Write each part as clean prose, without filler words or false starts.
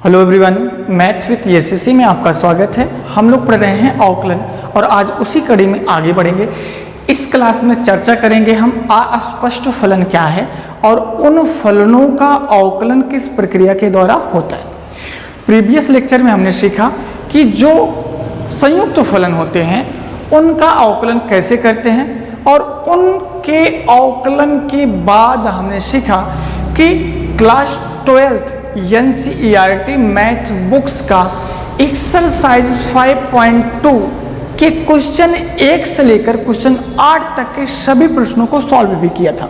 Hello everyone, math with SSC में आपका स्वागत है। हम लोग पढ़ रहे हैं अवकलन और आज उसी कड़ी में आगे बढ़ेंगे। इस क्लास में चर्चा करेंगे हम अस्पष्ट फलन क्या है और उन फलनों का अवकलन किस प्रक्रिया के द्वारा होता है। प्रीवियस लेक्चर में हमने सीखा कि जो संयुक्त फलन होते हैं उनका अवकलन कैसे करते हैं और उनके अवकलन के बाद हमने सीखा कि class 12th NCERT math books का एक्सरसाइज 5.2 के क्वेश्चन 1 से लेकर क्वेश्चन 8 तक के सभी प्रश्नों को सॉल्व भी किया था।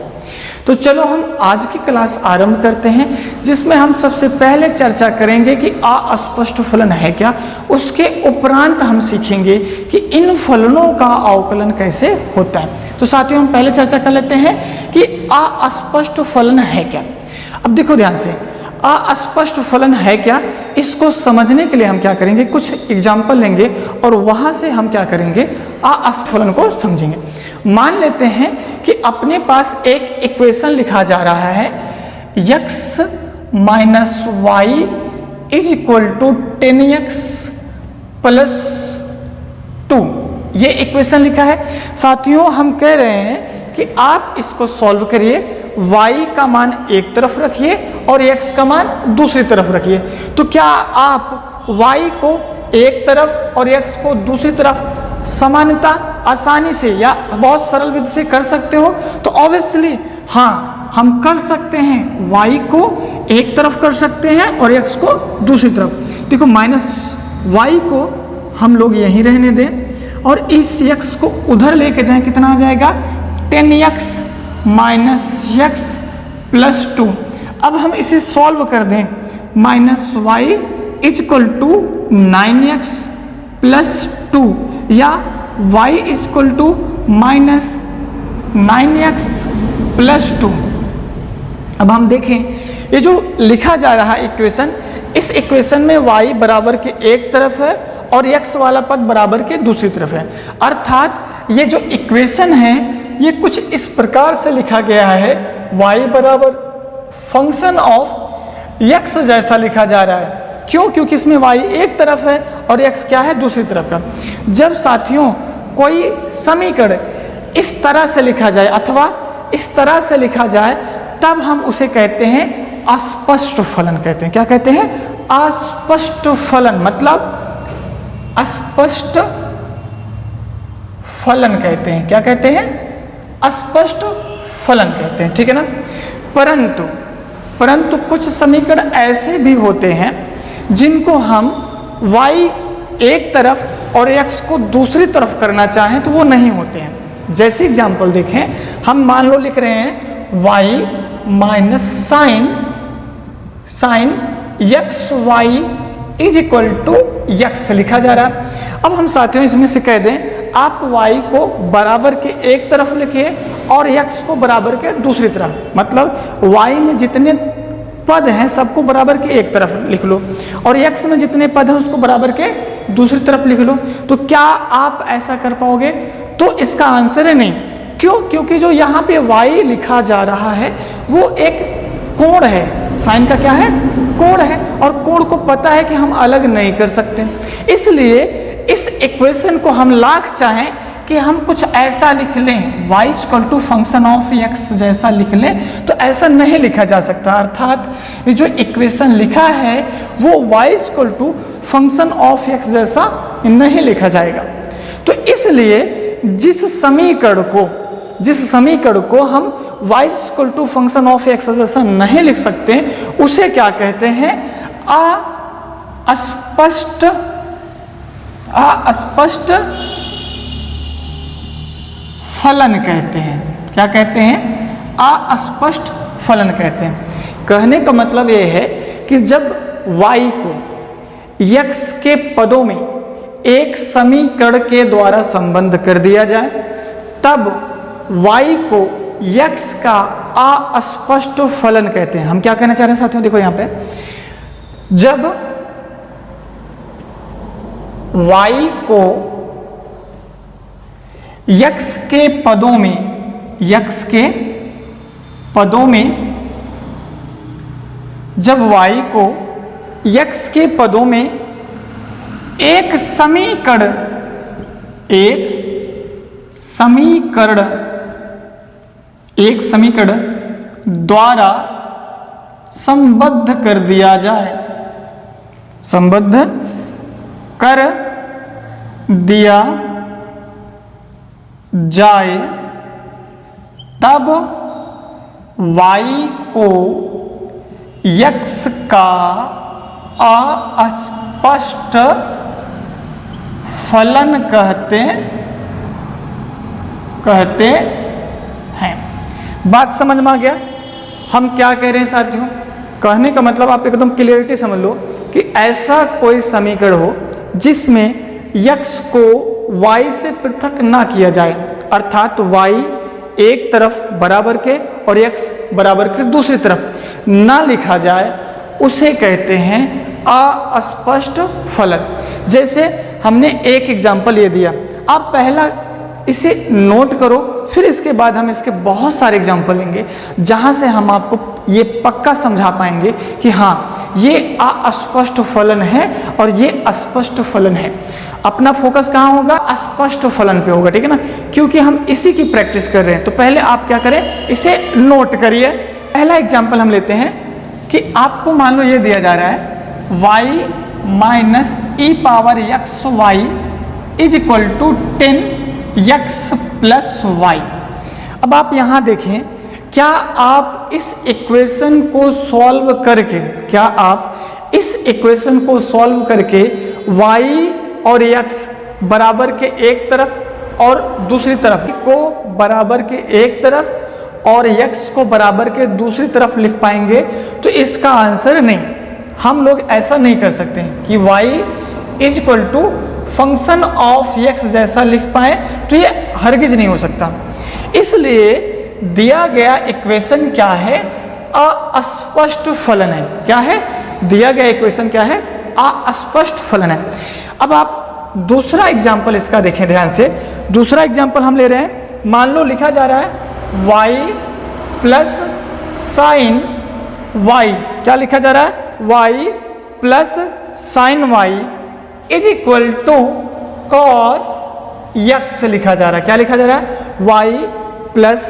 तो चलो हम आज की क्लास आरंभ करते हैं, जिसमें हम सबसे पहले चर्चा करेंगे कि अस्पष्ट फलन है क्या। उसके उपरांत हम सीखेंगे कि इन फलनों का अवकलन कैसे होता है। तो साथियों, हम पहले चर्चा कर लेते हैं कि अस्पष्ट फलन है क्या। अब देखो ध्यान से, अस्पष्ट फलन है क्या, इसको समझने के लिए हम क्या करेंगे, कुछ एग्जाम्पल लेंगे और वहां से हम क्या करेंगे, अस्पष्ट फलन को समझेंगे। मान लेते हैं कि अपने पास एक इक्वेशन लिखा जा रहा है x minus Y is equal to 10x plus 2। ये इक्वेशन लिखा है। साथियों, हम कह रहे हैं कि आप इसको सॉल्व करिए, y का मान एक तरफ रखिए और x का मान दूसरी तरफ रखिए। तो क्या आप y को एक तरफ और x को दूसरी तरफ समानता आसानी से या बहुत सरल विधि से कर सकते हो? तो ऑब्वियसली हाँ, हम कर सकते हैं। y को एक तरफ कर सकते हैं और x को दूसरी तरफ। देखो, माइनस y को हम लोग यहीं रहने दें और इस x को उधर लेके जाएं, कितना आ जाएगा, 10x माइनस x प्लस 2। अब हम इसे सॉल्व कर दें, minus Y is equal to 9x plus 2 या y is equal to minus 9x plus 2। अब हम देखें, ये जो लिखा जा रहा है इक्वेशन, इस इक्वेशन में y बराबर के एक तरफ है और x वाला पद बराबर के दूसरी तरफ है। अर्थात ये जो इक्वेशन है ये कुछ इस प्रकार से लिखा गया है, y बराबर फंक्शन ऑफ x जैसा लिखा जा रहा है। क्यों? क्योंकि इसमें y एक तरफ है और x क्या है, दूसरी तरफ का। जब साथियों कोई समीकरण इस तरह से लिखा जाए अथवा इस तरह से लिखा जाए, तब हम उसे कहते हैं अस्पष्ट फलन कहते हैं। क्या कहते हैं? अस्पष्ट फलन, मतलब अस्पष्ट फलन कहते हैं। क्या कहते हैं? अस्पष्ट फलन कहते हैं, ठीक है ना। परंतु कुछ समीकरण ऐसे भी होते हैं जिनको हम y एक तरफ और x को दूसरी तरफ करना चाहें तो वो नहीं होते हैं। जैसे एग्जांपल देखें, हम मान लो लिख रहे हैं y minus sine x y is equal to x लिखा जा रहा है। अब हम साथियों इसमें से कह दें, आप y को बराबर के एक तरफ लिखिए और x को बराबर के दूसरी तरफ, मतलब y में जितने पद हैं सबको बराबर के एक तरफ लिख लो और x में जितने पद हैं उसको बराबर के दूसरी तरफ लिख लो। तो क्या आप ऐसा कर पाओगे? तो इसका आंसर है नहीं। क्यों? क्योंकि जो यहाँ पे y लिखा जा रहा है वो एक कोण है। साइन का क्या है? कोण है, और कोण को पता है कि हम अलग नहीं कर सकते। इसलिए इस इक्वेशन को हम लाख चाहें कि हम कुछ ऐसा लिख लें, y equal to function of x जैसा लिख लें, तो ऐसा नहीं लिखा जा सकता। अर्थात ये जो इक्वेशन लिखा है वो y equal to function of x जैसा नहीं लिखा जाएगा। तो इसलिए जिस समीकरण को हम y equal to function of x जैसा नहीं लिख सकते, उसे क्या कहते हैं? अस्पष्ट फलन कहते हैं। क्या कहते हैं? अस्पष्ट फलन कहते हैं। कहने का मतलब यह है कि जब y को x के पदों में एक समीकरण के द्वारा संबंध कर दिया जाए, तब y को x का अस्पष्ट फलन कहते हैं। हम क्या कहना चाह रहे हैं साथियों? देखो यहां पे, जब y को x के पदों में जब y को यक्स के पदों में एक समीकरण द्वारा संबद्ध कर दिया जाए, तब y को x का अस्पष्ट फलन कहते हैं। बात समझ में आ गया हम क्या कह रहे हैं साथियों? कहने का मतलब आप एकदम क्लियरिटी समझ लो कि ऐसा कोई समीकरण हो जिसमें x को y से पृथक ना किया जाए, अर्थात y एक तरफ बराबर के और x बराबर के दूसरी तरफ ना लिखा जाए, उसे कहते हैं अस्पष्ट फलन। जैसे हमने एक एग्जाम्पल ये दिया, आप पहला इसे नोट करो, फिर इसके बाद हम इसके बहुत सारे एग्जाम्पल लेंगे जहां से हम आपको ये पक्का समझा पाएंगे कि हाँ ये अस्पष्ट फलन है और ये अस्पष्ट फलन है। अपना फोकस कहाँ होगा? अस्पष्ट फलन पे होगा, ठीक है ना, क्योंकि हम इसी की प्रैक्टिस कर रहे हैं। तो पहले आप क्या करें, इसे नोट करिए। पहला एग्जाम्पल हम लेते हैं कि आपको मान लो ये दिया जा रहा है y minus E power X Y is equal to 10x plus Y. अब आप यहाँ देखें, क्या आप इस इक्वेशन को सॉल्व करके y और x बराबर के एक तरफ और दूसरी तरफ को बराबर के एक तरफ और x को बराबर के दूसरी तरफ लिख पाएंगे? तो इसका आंसर नहीं, हम लोग ऐसा नहीं कर सकते कि y is equal to function of x जैसा लिख पाए, तो ये हरगिज नहीं हो सकता। इसलिए दिया गया इक्वेशन क्या है? अस्पष्ट फलन है। क्या है दिया गया इक्वेशन? क्या है? अस्पष्ट फलन है। अब आप दूसरा एग्जाम्पल इसका देखें ध्यान से। दूसरा एग्जाम्पल हम ले रहे हैं, मान लो लिखा जा रहा है y प्लस साइन y। क्या लिखा जा रहा है? y plus sine y is equal to cos x लिखा जा रहा है। क्या लिखा जा रहा है? y plus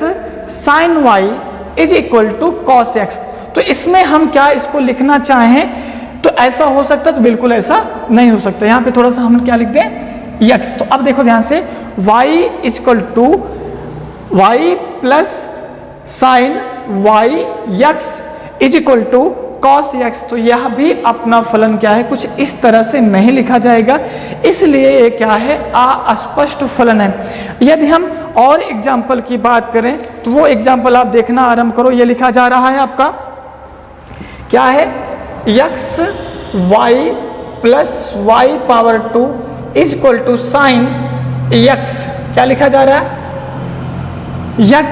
sine y is equal to cos x। तो इसमें हम क्या इसको लिखना चाहें तो ऐसा हो सकता है? तो बिल्कुल ऐसा नहीं हो सकता। यहाँ पे थोड़ा सा हम क्या लिख दें? x। तो अब देखो ध्यान से, y is equal to y plus sine y x is equal to cos x। तो यह भी अपना फलन क्या है? कुछ इस तरह से नहीं लिखा जाएगा, इसलिए ये क्या है? अस्पष्ट फलन है। यदि हम और एग्जाम्पल की बात करें तो वो एग्जाम्पल आप देखना आरंभ करो। ये लिखा जा रहा है आपका क्या है? x y plus Y power 2 is equal to sine x। क्या लिखा जा रहा है? x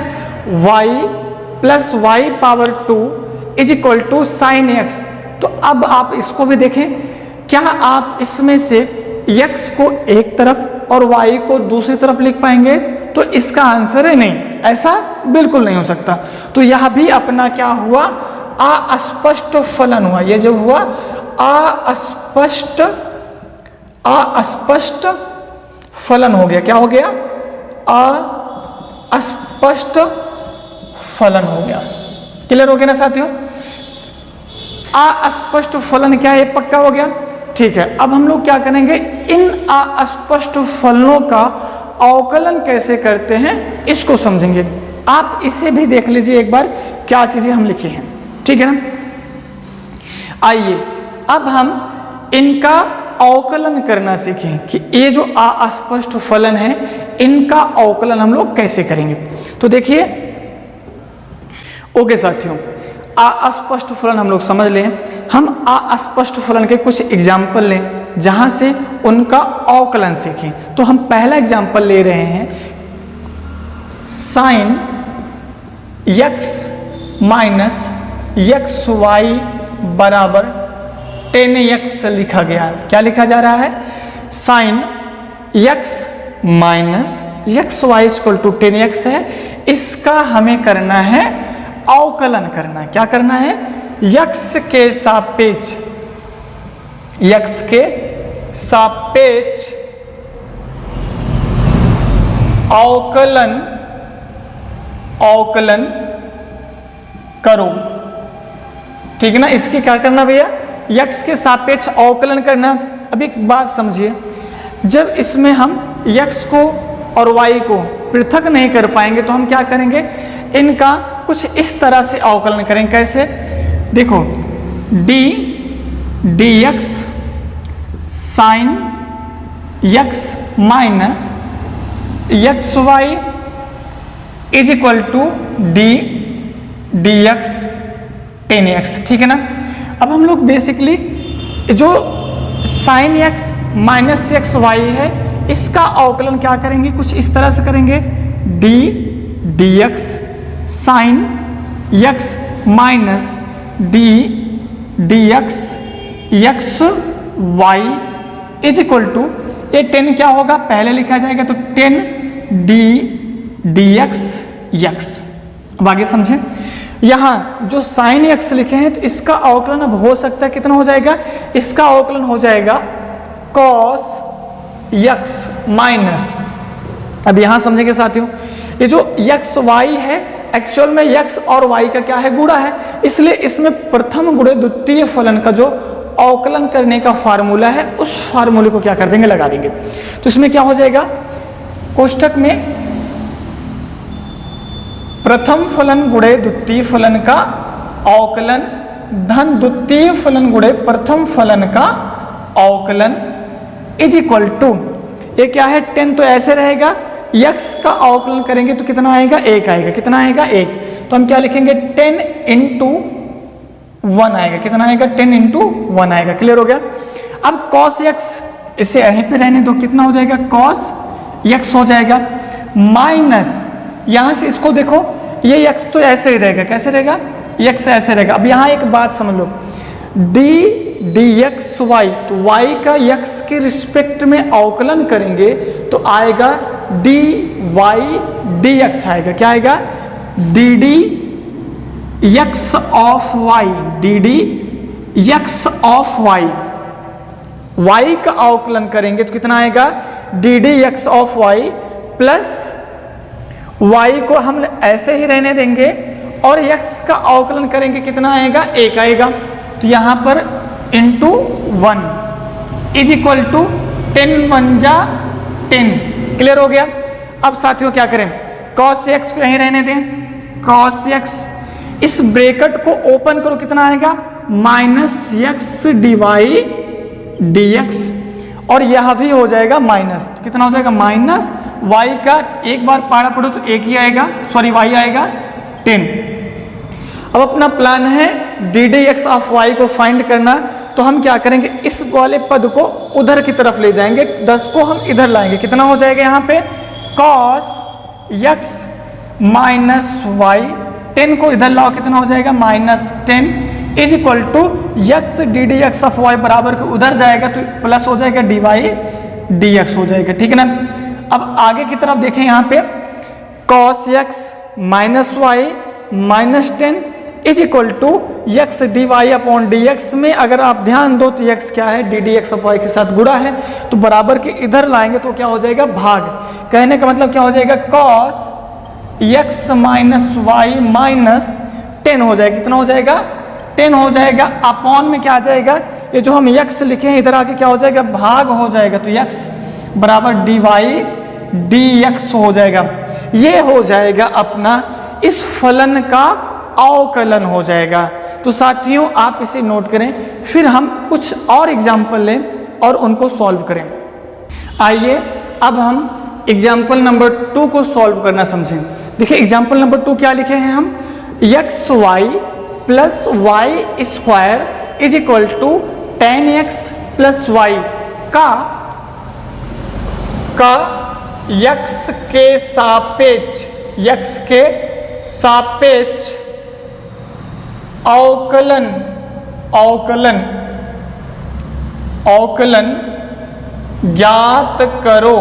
y plus Y power 2 is equal to sine x। तो अब आप इसको भी देखें, क्या आप इसमें से x को एक तरफ और y को दूसरी तरफ लिख पाएंगे? तो इसका आंसर है नहीं, ऐसा बिल्कुल नहीं हो सकता। तो यह भी अपना क्या हुआ? अस्पष्ट फलन हुआ। ये जो हुआ अस्पष्ट फलन हो गया। क्या हो गया? अस्पष्ट फलन हो गया। क्लियर हो गया ना साथियों? अस्पष्ट फलन क्या है? पक्का हो गया, ठीक है। अब हम लोग क्या करेंगे, इन अस्पष्ट फलनों का अवकलन कैसे करते हैं इसको समझेंगे। आप इसे भी देख लीजिए एक बार, क्या चीजें हम लिखे हैं, ठीक है ना। आइए अब हम इनका अवकलन करना सीखें कि ये जो अस्पष्ट फलन है इनका अवकलन हम लोग कैसे करेंगे। तो देखिए, ओके साथियों, अस्पष्ट फलन हम लोग समझ लें। हम अस्पष्ट फलन के कुछ एग्जाम्पल लें जहां से उनका अवकलन सीखें। तो हम पहला एग्जाम्पल ले रहे हैं, sine x minus x y बराबर 10x लिखा गया है। क्या लिखा जा रहा है? Sine x minus x y equal to 10x है। इसका हमें करना है अवकलन करना है। क्या करना है? x के सापेक्ष यक्स के सापेक्ष अवकलन करो। ठीक है ना, इसकी क्या करना भैया, यक्स के सापेक्ष अवकलन करना। अब एक बात समझिए, जब इसमें हम यक्स को और वाई को पृथक नहीं कर पाएंगे तो हम क्या करेंगे, इनका कुछ इस तरह से अवकलन करेंगे। कैसे, देखो d x sine x minus x y is equal to d x ten x. ठीक है ना। अब हम लोग बेसिकली जो sine x minus x y है इसका अवकलन क्या करेंगे, कुछ इस तरह से करेंगे, d x sine x minus d x x Y is equal to, ये 10 क्या होगा, पहले लिखा जाएगा तो 10 डी एक्स एक्स। अब आगे समझें, यहाँ जो साइन एक्स लिखे हैं तो इसका अवकलन अब हो सकता है कितना हो जाएगा, इसका अवकलन हो जाएगा कॉस एक्स माइनस, अब यहाँ समझेंगे साथियों, ये जो एक्स वाई है एक्चुअल में एक्स और वाई का क्या है, गुणा है, इसलिए इसमें प्रथम गुणे द्वितीय फलन का जो अवकलन करने का फार्मूला है उस फार्मूले को क्या कर देंगे, लगा देंगे। तो इसमें क्या हो जाएगा, कोष्ठक में प्रथम फलन गुणे द्वितीय फलन का अवकलन धन द्वितीय फलन गुणे प्रथम फलन का अवकलन इज इक्वल टू, ये क्या है 10, तो ऐसे रहेगा, यक्स का अवकलन करेंगे तो कितना आएगा, 1 आएगा, कितना आएगा 1, तो हम क्या लिखेंगे 10 इंटू 1 आएगा, कितना आएगा 10 इंटू 1 आएगा। क्लियर हो गया। अब cos x इसे यहीं पे रहने दो, कितना हो जाएगा cos x हो जाएगा माइनस, यहां से इसको देखो ये x तो ऐसे ही रहेगा, कैसे रहेगा, x ऐसे रहेगा। अब यहाँ एक बात समझ लो, डी एक्स वाई, तो y का x के रिस्पेक्ट में अवकलन करेंगे तो आएगा डी वाई डी एक्स आएगा, क्या आएगा d d x of y, d d x of y, y का अवकलन करेंगे तो कितना आएगा d d x of y plus y को हम ऐसे ही रहने देंगे और x का अवकलन करेंगे कितना आएगा 1 आएगा, तो यहां पर इंटू 1 इज इक्वल टू 10 1 जा 10। क्लियर हो गया। अब साथियों क्या करें, cos x को यहीं रहने दें, cos x, इस ब्रैकेट को ओपन करो, कितना आएगा minus x d y d x, और यह भी हो जाएगा माइनस, तो कितना हो जाएगा माइनस y का एक बार पारा पढ़ो तो 1 ही आएगा, सॉरी y आएगा 10। अब अपना प्लान है d d x of y को फाइंड करना, तो हम क्या करेंगे, इस वाले पद को उधर की तरफ ले जाएंगे, 10 को हम इधर लाएंगे, कितना हो जाएगा यहाँ पे cos x माइनस वाई, 10 को इधर लाओ, कितना हो जाएगा minus 10 is equal to x d d x of y बराबर के उधर जाएगा तो प्लस हो जाएगा डी वाई डी एक्स हो जाएगा। ठीक है ना। अब आगे की तरफ देखें, यहाँ पे cos x minus y minus 10 is equal to x d y upon d x में अगर आप ध्यान दो तो x क्या है d d x of y के साथ गुणा है, तो बराबर के इधर लाएंगे तो क्या हो जाएगा भाग, कहने का मतलब क्या हो जाएगा cos x minus y minus 10 हो जाएगा, कितना हो जाएगा 10 हो जाएगा, अपॉन में क्या आ जाएगा, ये जो हम x लिखे हैं इधर आके क्या हो जाएगा भाग हो जाएगा, तो x बराबर डी वाई डी एक्स हो जाएगा। ये हो जाएगा अपना इस फलन का अवकलन हो जाएगा। तो साथियों आप इसे नोट करें, फिर हम कुछ और एग्जाम्पल लें और उनको सॉल्व करें। आइए अब हम एग्जाम्पल नंबर 2 को सॉल्व करना समझें। देखिए एग्जाम्पल नंबर 2 क्या लिखे हैं हम, x y plus y square is equal to 10x plus y का x के सापेक्ष अवकलन ज्ञात करो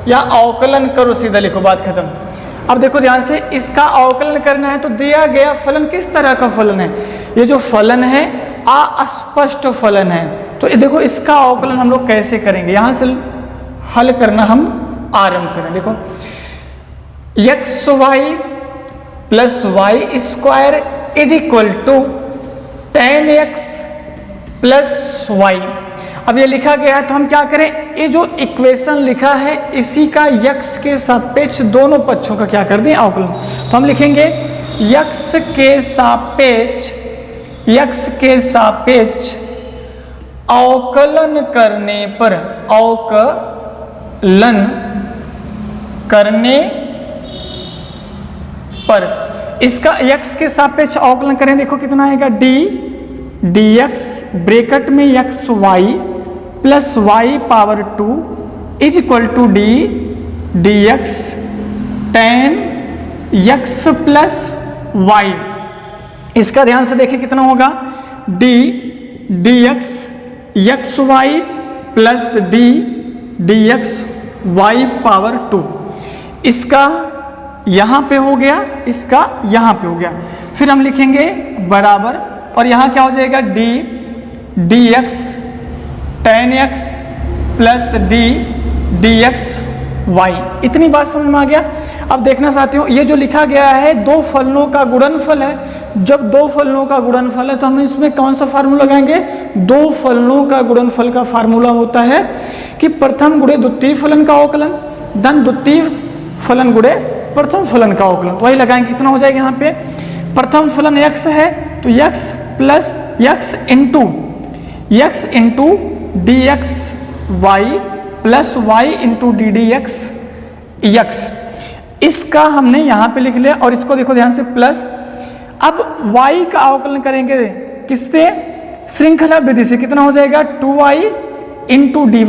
या अवकलन करो, सीधा लिखो, बात खत्म। अब देखो ध्यान से, इसका अवकलन करना है तो दिया गया फलन किस तरह का फलन है, ये जो फलन है अस्पष्ट फलन है। तो ये देखो इसका अवकलन हम लोग कैसे करेंगे, यहां से हल करना हम आरंभ करें। देखो x y plus y square is equal to 10x plus Y. अब ये लिखा गया है तो हम क्या करें, ये जो इक्वेशन लिखा है इसी का x के सापेक्ष दोनों पक्षों का क्या कर दें अवकलन। तो हम लिखेंगे x के सापेक्ष अवकलन करने पर इसका x के सापेक्ष अवकलन करें, देखो कितना आएगा dx ब्रैकेट में x y plus Y power 2 is equal to dx tan x plus y. इसका ध्यान से देखें कितना होगा dx x y plus dx y power 2। इसका यहां पे हो गया, इसका यहां पे हो गया, फिर हम लिखेंगे बराबर, और यहां क्या हो जाएगा dx tan x plus dx y। इतनी बात समझ में आ गया। अब देखना चाहते हो ये जो लिखा गया है दो फलनों का गुणनफल है। जब दो फलनों का गुणनफल है तो हम इसमें कौन सा फार्मूला लगाएंगे, दो फलनों का गुणनफल का फार्मूला होता है कि प्रथम गुणे द्वितीय फलन का अवकलन धन द्वितीय फलन गुणे प्रथम फलन का अवकलन। तो वही लगाएंगे, कितना हो जाएगा यहाँ पे, प्रथम फलन x है तो x plus x into dx y plus y into ddx x। इसका हमने यहाँ पे लिख लिया, और इसको देखो ध्यान से प्लस। अब y का अवकलन करेंगे किससे, श्रृंखला विधि से, कितना हो जाएगा 2y इंटू dy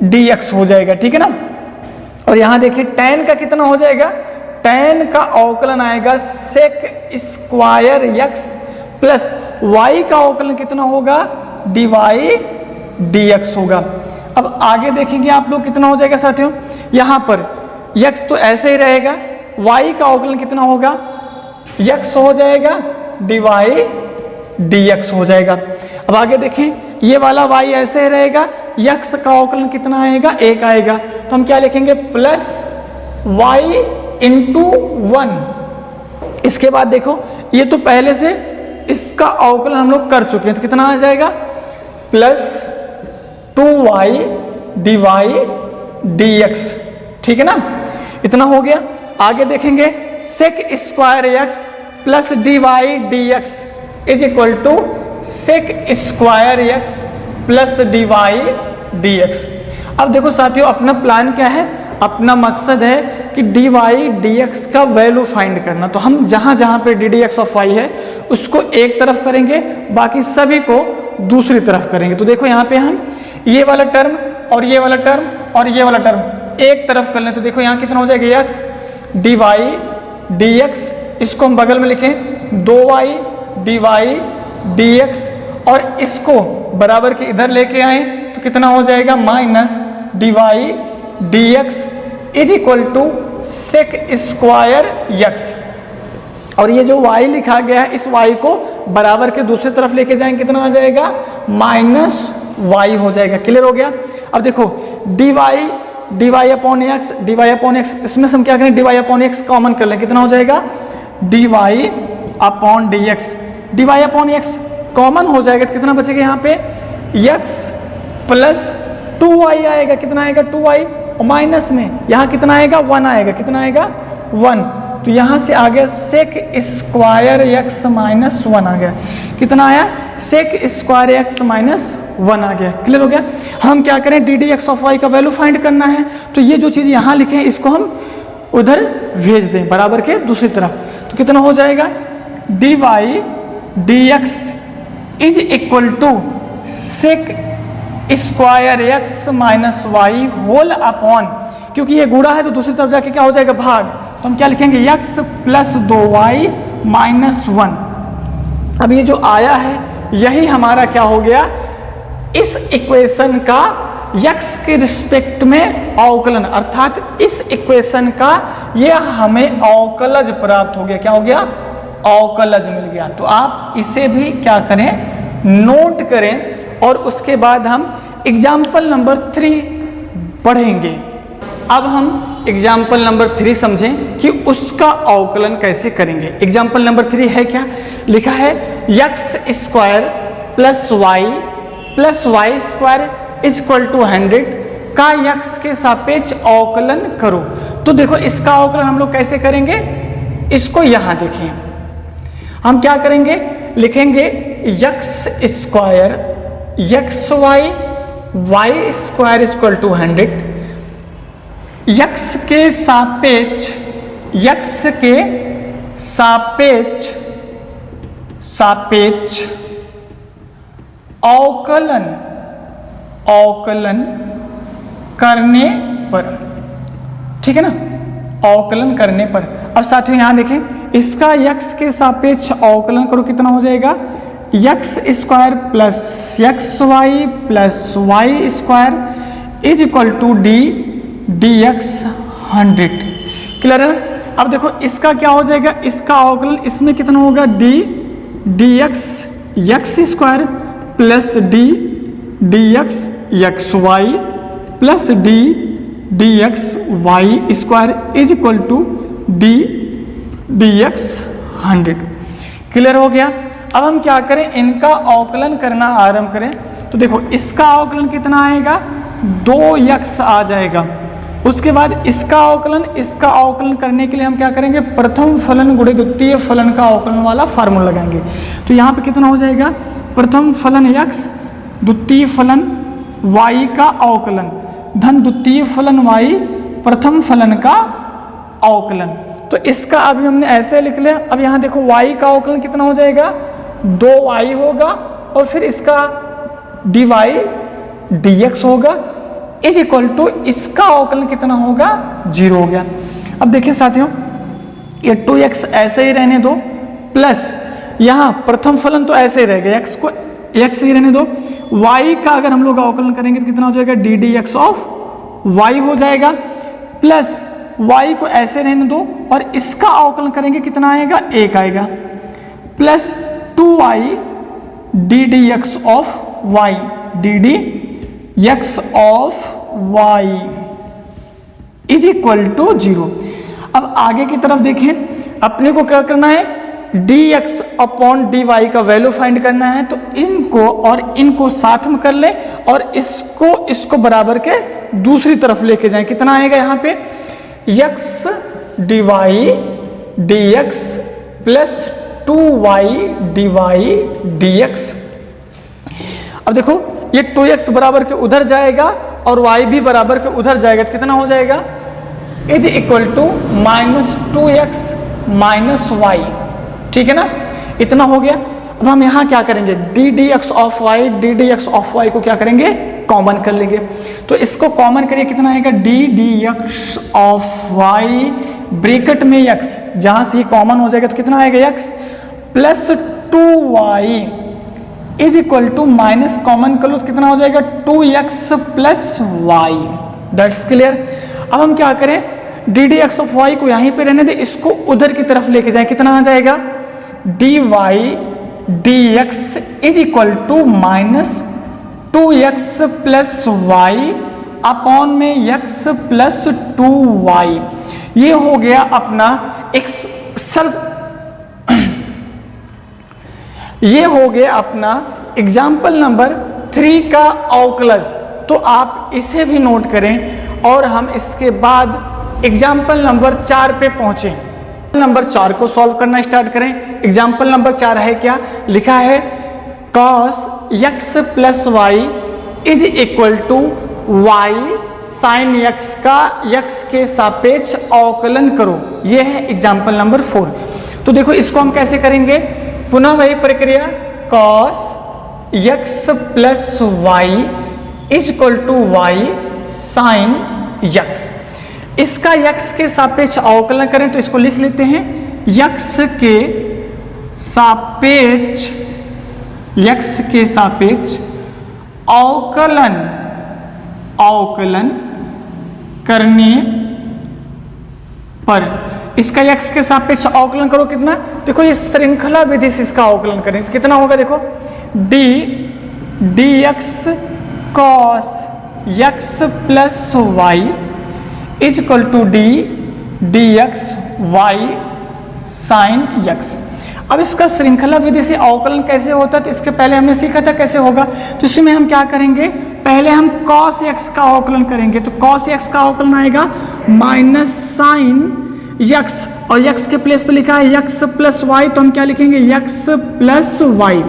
dx हो जाएगा, ठीक है ना। और यहां देखिए tan का कितना हो जाएगा, tan का अवकलन आएगा sec square x plus y का अवकलन कितना होगा dy dx होगा। अब आगे देखेंगे आप लोग कितना हो जाएगा साथियों, यहां पर x तो ऐसे ही रहेगा, y का अवकलन कितना होगा, x हो जाएगा dy dx हो जाएगा। अब आगे देखें ये वाला y ऐसे ही रहेगा, x का अवकलन कितना आएगा, 1 आएगा। तो हम क्या लिखेंगे प्लस y इंटू 1। इसके बाद देखो ये तो पहले से इसका अवकलन हम लोग कर चुके हैं, तो कितना आ जाएगा प्लस 2y dy dx, ठीक है ना, इतना हो गया। आगे देखेंगे sec square x plus dy dx is equal to sec square x plus dy dx। अब देखो साथियों अपना प्लान क्या है, अपना मकसद है कि dy dx का वैल्यू फाइंड करना। तो हम जहां जहां पे ddx ऑफ y है उसको एक तरफ करेंगे, बाकी सभी को दूसरी तरफ करेंगे। तो देखो यहाँ पे हम ये वाला टर्म और ये वाला टर्म और ये वाला टर्म एक तरफ कर लें, तो देखो यहाँ कितना हो जाएगा x dy dx, इसको हम बगल में लिखें 2y dy dx, और इसको बराबर के इधर लेके आए तो कितना हो जाएगा minus dy dx is equal to sec square x। और ये जो y लिखा गया है इस y को बराबर के दूसरी तरफ लेके जाएंगे, कितना आ जाएगा माइनस y हो जाएगा। क्लियर हो गया। अब देखो dy अपॉन x, इसमें से हम क्या करें dy अपॉन x कॉमन कर लें, कितना हो जाएगा dy अपॉन x कॉमन हो जाएगा, तो कितना बचेगा यहाँ पे x प्लस 2y आएगा, कितना आएगा 2y, और माइनस में यहाँ कितना आएगा 1 आएगा, कितना आएगा 1। तो यहाँ से आ गया sec स्क्वायर x माइनस 1 आ गया, कितना आया sec स्क्वायर x माइनस 1 आ गया। क्लियर हो गया। हम क्या करें ddx ऑफ y का वैल्यू फाइंड करना है, तो ये जो चीज़ यहाँ लिखे हैं इसको हम उधर भेज दें बराबर के दूसरी तरफ, तो कितना हो जाएगा dy dx is equal to sec square x minus y whole upon, क्योंकि ये गुणा है तो दूसरी तरफ जाके क्या हो जाएगा भाग, तो हम क्या लिखेंगे x प्लस 2y माइनस 1। अब ये जो आया है यही हमारा क्या हो गया, इस इक्वेशन का x के रिस्पेक्ट में अवकलन, अर्थात इस इक्वेशन का ये हमें अवकलज प्राप्त हो गया। क्या हो गया, अवकलज मिल गया। तो आप इसे भी क्या करें नोट करें और उसके बाद हम एग्जाम्पल नंबर 3 पढ़ेंगे। अब हम एग्जाम्पल नंबर 3 समझें कि उसका अवकलन कैसे करेंगे। एग्जाम्पल नंबर 3 है क्या, लिखा है x² + y² = 100 का x के सापेक्ष अवकलन करो। तो देखो इसका अवकलन हम लोग कैसे करेंगे, इसको यहां देखें, हम क्या करेंगे, लिखेंगे x² xy y² = 100, x के सापेक्ष अवकलन करने पर, ठीक है ना, अवकलन करने पर। और साथियों यहां देखें, इसका x के सापेक्ष अवकलन करो, कितना हो जाएगा, x² + xy + y² = d dx 100। Clear है ना। अब देखो इसका क्या हो जाएगा, इसका अवकलन इसमें कितना होगा, d dx x² + d dx xy + d dx y² = d dx 100। Clear हो गया। अब हम क्या करें, इनका अवकलन करना आरंभ करें। तो देखो इसका अवकलन कितना आएगा, 2x आ जाएगा। उसके बाद इसका अवकलन करने के लिए हम क्या करेंगे, प्रथम फलन गुणे द्वितीय फलन का अवकलन वाला फार्मूला लगाएंगे। तो यहाँ पे कितना हो जाएगा, प्रथम फलन x द्वितीय फलन y का अवकलन धन द्वितीय फलन y प्रथम फलन का अवकलन। तो इसका अभी हमने ऐसे लिख लिया। अब यहाँ देखो y का अवकलन कितना हो जाएगा, 2y होगा और फिर इसका dy dx होगा = इसका अवकलन कितना होगा, 0 हो गया। अब देखिए साथियों, ये 2x ऐसे ही रहने दो, प्लस यहाँ प्रथम फलन तो ऐसे ही रहेगा, x को x ही रहने दो। y का अगर हम लोग अवकलन करेंगे तो कितना हो जाएगा, d dx y हो जाएगा, प्लस y को ऐसे रहने दो और इसका अवकलन करेंगे कितना आएगा, 1 आएगा, plus 2y d dx y d dx y = 0। अब आगे की तरफ देखें, अपने को क्या करना है, dx/dy का वैल्यू फाइंड करना है। तो इनको और इनको साथ में कर ले और इसको बराबर के दूसरी तरफ लेके जाएं। कितना आएगा यहाँ पे, x dy dx + 2y dy dx। अब देखो ये 2x बराबर के उधर जाएगा और y भी बराबर के उधर जाएगा, तो कितना हो जाएगा, = -2x - y, ठीक है ना, इतना हो गया। अब हम यहाँ क्या करेंगे, d dx को क्या करेंगे, कॉमन कर लेंगे। तो इसको कॉमन करिए, कितना आएगा, d dx ब्रैकेट में x, जहां से ये कॉमन हो जाएगा तो कितना आएगा, x + 2y माइनस कॉमन कर लो तो कितना हो जाएगा, 2x + y। That's clear. अब हम क्या करें, d dx को यहीं पे रहने दे, इसको उधर की तरफ लेके जाए, कितना आ जाएगा, dy dx = -2x + y upon में x + 2y। ये हो गया अपना ये हो गया अपना एग्जाम्पल नंबर 3 का अवकलज। तो आप इसे भी नोट करें और हम इसके बाद एग्जाम्पल नंबर 4 पे पहुंचे। नंबर 4 को सॉल्व करना स्टार्ट करें। एग्जाम्पल नंबर 4 है क्या, लिखा है cos x + y = y sin x का x के सापेक्ष अवकलन करो। यह है एग्जाम्पल नंबर 4। तो देखो इसको हम कैसे करेंगे, पुनः वही प्रक्रिया, cos x + y = y sin x। इसका x के सापेक्ष अवकलन करें तो इसको लिख लेते हैं, x के सापेक्ष अवकलन करने पर, इसका x के सापेक्ष अवकलन करो कितना, देखो ये श्रृंखला विधि से इसका अवकलन करें तो कितना होगा, देखो d x cos x plus y is equal to d x y sine x. अब इसका श्रृंखला विधि से अवकलन कैसे होता है तो इसके पहले हमने सीखा था कैसे होगा। तो इसमें हम क्या करेंगे, पहले हम cos x का अवकलन करेंगे। तो cos x का अवकलन आएगा माइनस साइन x, और x के प्लेस पे लिखा है x प्लस वाई, तो हम क्या लिखेंगे x प्लस वाई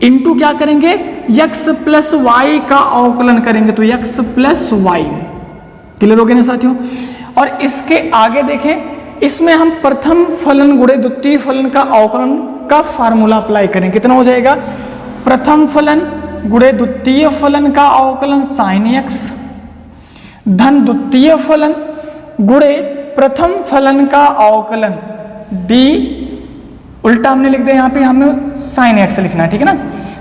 इंटू क्या करेंगे, x प्लस वाई का अवकलन करेंगे। तो x प्लस वाई, क्लियर हो गया ना साथियों। और इसके आगे देखें, इसमें हम प्रथम फलन गुणे द्वितीय फलन का अवकलन का फार्मूला अप्लाई करें। कितना हो जाएगा, प्रथम फलन गुणे द्वितीय फलन का अवकलन साइन x धन द्वितीय फलन गुणे प्रथम फलन का अवकलन d, उल्टा हमने लिख दिया यहाँ पे, हमें साइन x लिखना है, ठीक है ना।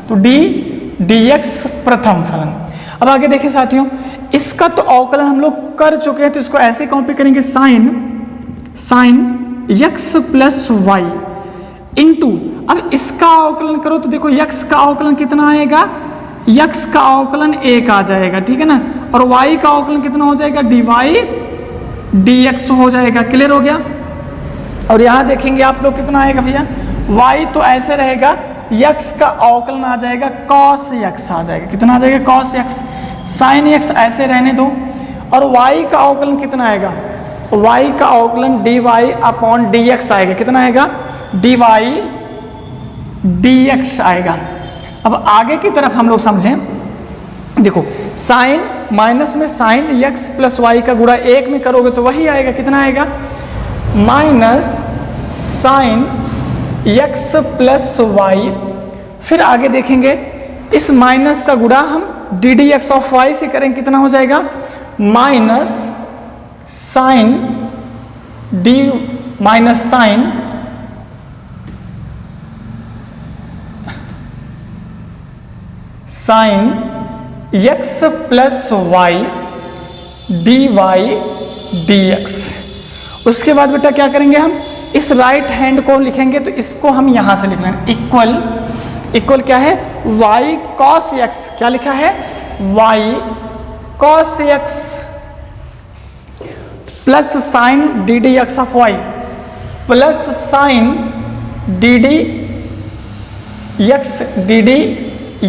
तो dx प्रथम फलन। अब आगे देखिए साथियों, इसका तो अवकलन हम लोग कर चुके हैं, तो इसको ऐसे कॉपी करेंगे, sine x plus y into, अब इसका अवकलन करो तो देखो x का अवकलन कितना आएगा, x का अवकलन 1 आ जाएगा, ठीक है ना। और y का अवकलन कितना हो जाएगा, dy dx हो जाएगा, क्लियर हो गया। और यहाँ देखेंगे आप लोग कितना आएगा भैया, y तो ऐसे रहेगा, x का अवकलन आ जाएगा cos x आ जाएगा, कितना आ जाएगा cos x, sin x ऐसे रहने दो। और y का अवकलन कितना आएगा, y का अवकलन dy अपॉन dx आएगा, कितना आएगा dy dx आएगा। अब आगे की तरफ हम लोग समझें, देखो साइन माइनस में साइन x प्लस वाई का गुणा 1 में करोगे तो वही आएगा, कितना आएगा minus sine x plus y. फिर आगे देखेंगे, इस माइनस का गुणा हम d d x of y से करेंगे, कितना हो जाएगा minus sine d minus sine sine x plus y d y d x. उसके बाद बेटा क्या करेंगे, हम इस राइट हैंड को लिखेंगे, तो इसको हम यहां से लिख लेंगे इक्वल क्या है y cos x, क्या लिखा है y cos x plus sine d d x of y plus sine d d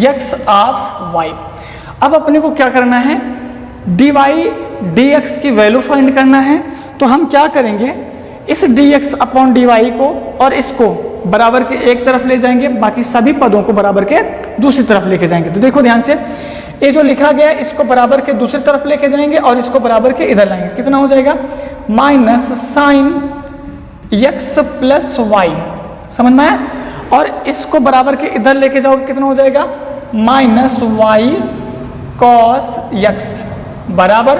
x of y. अब अपने को क्या करना है, डी वाई डी एक्स की वैल्यू फाइंड करना है। तो हम क्या करेंगे, इस d x upon d y को और इसको बराबर के एक तरफ ले जाएंगे, बाकी सभी पदों को बराबर के दूसरी तरफ लेके जाएंगे। तो देखो ध्यान से, ये जो लिखा गया है इसको बराबर के दूसरी तरफ लेके जाएंगे और इसको बराबर के इधर लाएंगे, कितना हो जाएगा minus sine x plus y, समझ में आया। और इसको बराबर के इधर लेके जाओगे, कितना हो जाएगा माइनस वाई कॉस एक्स बराबर।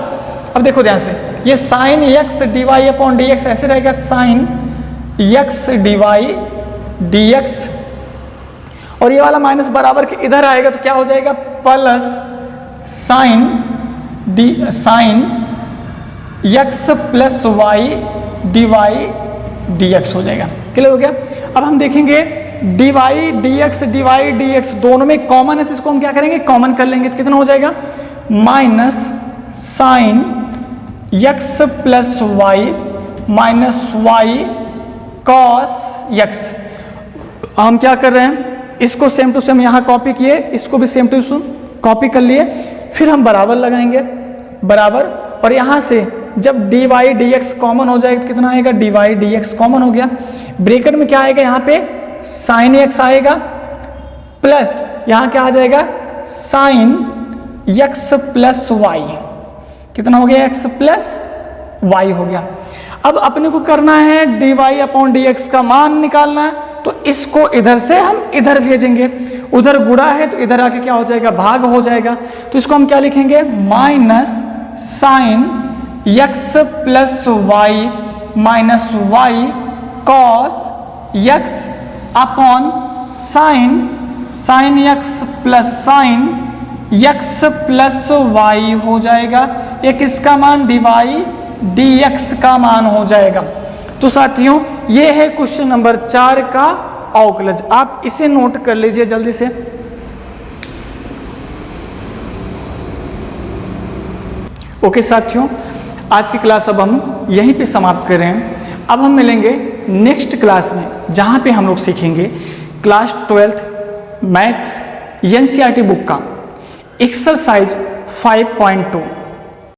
अब देखो ध्यान से, ये sine x d y upon d x ऐसे रहेगा, sine x d y d x, और ये वाला माइनस बराबर के इधर आएगा तो क्या हो जाएगा plus sine x plus y d y d x हो जाएगा, क्लियर हो गया। अब हम देखेंगे डी वाई डी एक्स दोनों में कॉमन है, तो इसको हम क्या करेंगे कॉमन कर लेंगे, तो कितना हो जाएगा minus sine x plus y minus y cos x. हम क्या कर रहे हैं, इसको सेम टू सेम यहाँ कॉपी किए, इसको भी सेम टू सेम कॉपी कर लिए, फिर हम बराबर लगाएंगे बराबर, और यहाँ से जब d y d x common हो जाएगा तो कितना आएगा d y d x common हो गया। ब्रैकेट में क्या आएगा, यहाँ पे साइन एक्स आएगा प्लस यहाँ क्या आ जाएगा साइन एक्स प्लस वाई, कितना हो गया एक्स प्लस वाई हो गया। अब अपने को करना है d y upon d x का मान निकालना है, तो इसको इधर से हम इधर भेजेंगे, उधर गुणा है तो इधर आके क्या हो जाएगा भाग हो जाएगा। तो इसको हम क्या लिखेंगे minus sine x plus y minus y cos x upon sine x plus sine x plus y हो जाएगा। ये किसका मान डी वाई डी एक्स का मान हो जाएगा। तो साथियों ये है क्वेश्चन नंबर 4 का अवकलज। आप इसे नोट कर लीजिए जल्दी से। ओके साथियों, आज की क्लास अब हम यहीं पे समाप्त कर रहे हैं। अब हम मिलेंगे नेक्स्ट क्लास में, जहाँ पे हम लोग सीखेंगे class 12th math NCERT book का एक्सरसाइज 5.2।